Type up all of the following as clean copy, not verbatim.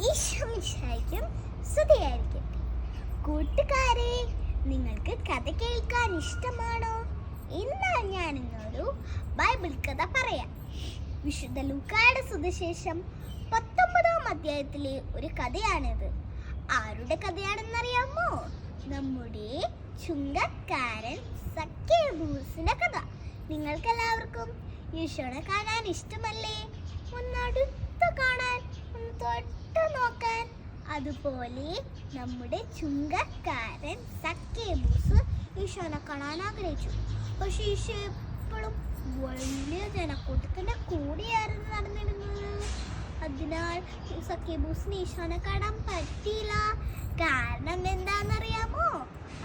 ഈശോയ്ക്കും സ്തുതിയായിരിക്കും. കൂട്ടുകാരെ, നിങ്ങൾക്ക് കഥ കേൾക്കാൻ ഇഷ്ടമാണോ? എന്നാൽ ഞാനിന്നൊരു ബൈബിൾ കഥ പറയാം. വിശുദ്ധ ലൂക്കായുടെ സുവിശേഷം 19-ാം അധ്യായത്തിലെ ഒരു കഥയാണിത്. ആരുടെ കഥയാണെന്നറിയാമോ? നമ്മുടെ ചുങ്കക്കാരൻ സക്കേബൂസിന്റെ കഥ. നിങ്ങൾക്കെല്ലാവർക്കും ഈശോനെ കാണാൻ ഇഷ്ടമല്ലേ? ഒന്നടുത്ത് കാണാൻ, ഒന്ന് തൊട്ട് നോക്കാൻ. അതുപോലെ നമ്മുടെ ചുങ്കക്കാരൻ സക്കേബൂസ് ഈശോനെ കാണാൻ ആഗ്രഹിച്ചു. പക്ഷെ ഈശോ എപ്പോഴും വലിയ ജനക്കൂട്ടത്തിന്റെ കൂടെയായിരുന്നു നടന്നിരുന്നത്. അതിനാൽ സക്കേബൂസിന് ഈശോനെ കാണാൻ പറ്റിയില്ല. കാരണം എന്താണെന്നറിയാമോ?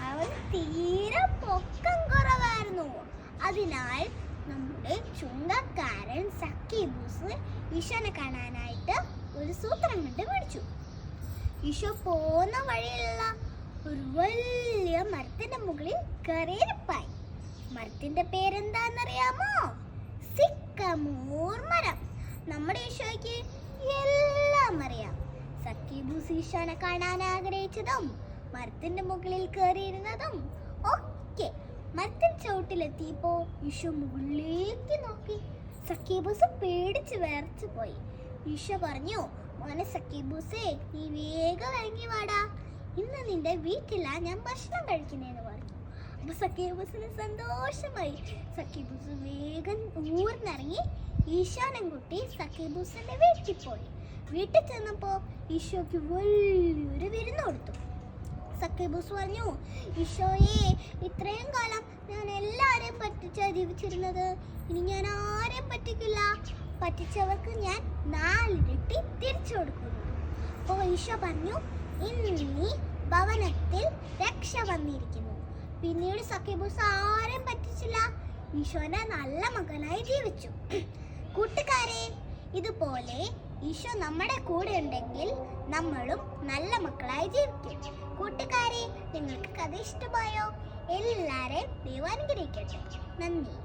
അവൻ തീരെ പൊക്കം കുറവായിരുന്നു. അതിനാൽ നമ്മുടെ ചുങ്കക്കാരൻ സക്കേബൂസ് ഈശോനെ കാണാനായിട്ട് ഒരു സൂത്രം കൊണ്ട് പിടിച്ചു. ഈശോ പോന്ന വഴിയിലുള്ള ഒരു വലിയ മരത്തിന്റെ മുകളിൽ കയറിയിരിപ്പായി. മരത്തിന്റെ പേരെന്താന്നറിയാമോ? സിക്കമോർ മരം. നമ്മുടെ ഈശോയ്ക്ക് എല്ലാം അറിയാം. സക്കേബൂസ് ഈശോനെ കാണാൻ ആഗ്രഹിച്ചതും മരത്തിന്റെ മുകളിൽ കയറിയിരുന്നതും ഒക്കെ. മരത്തിൻ ചവിട്ടിലെത്തിയപ്പോ ഈശോ മുകളിലേക്ക് നോക്കി. സക്കേബൂസ് പേടിച്ച് വിറച്ചു പോയി. ഈശോ പറഞ്ഞു, മോനെ സക്കേബൂസേ, നീ വേഗം ഇറങ്ങി വാടാ. ഇന്ന് നിന്റെ വീട്ടിലാ ഞാൻ ഭക്ഷണം കഴിക്കുന്നതെന്ന് പറഞ്ഞു. അപ്പൊ സക്കേബൂസിന് സന്തോഷമായി. സക്കേബൂസ് വേഗം ഊർന്നിറങ്ങി ഈശോനെ കൂട്ടി സക്കേബൂസിന്റെ വീട്ടിൽ പോയി. വീട്ടിൽ ചെന്നപ്പോ ഈശോയ്ക്ക് വലിയൊരു വിരുന്ന് കൊടുത്തു. സക്കേബൂസ് പറഞ്ഞു, ഈശോയെ, ഇത്രയും കാലം ഞാൻ എല്ലാവരെയും പറ്റിച്ചാ ജീവിച്ചിരുന്നത്. ഇനി ഞാൻ ആരെയും പറ്റിക്കില്ല. പറ്റിച്ചവർക്ക് ഞാൻ 4 ഇരട്ടി തിരിച്ചു കൊടുക്കുന്നു. അപ്പോൾ ഈശോ പറഞ്ഞു, ഇന്ന് നീ ഭവനത്തിൽ രക്ഷ വന്നിരിക്കുന്നു. പിന്നീട് സക്കേബൂസ് ആരെയും പറ്റിച്ചില്ല. ഈശോനെ നല്ല മകനായി ജീവിച്ചു. കൂട്ടുകാരെ, ഇതുപോലെ ഈശോ നമ്മുടെ കൂടെ ഉണ്ടെങ്കിൽ നമ്മളും നല്ല മക്കളായി ജീവിക്കും. കൂട്ടുകാരെ, നിങ്ങൾക്ക് കഥ ഇഷ്ടമായോ? എല്ലാവരെയും ദൈവം അനുഗ്രഹിക്കട്ടെ. നന്ദി.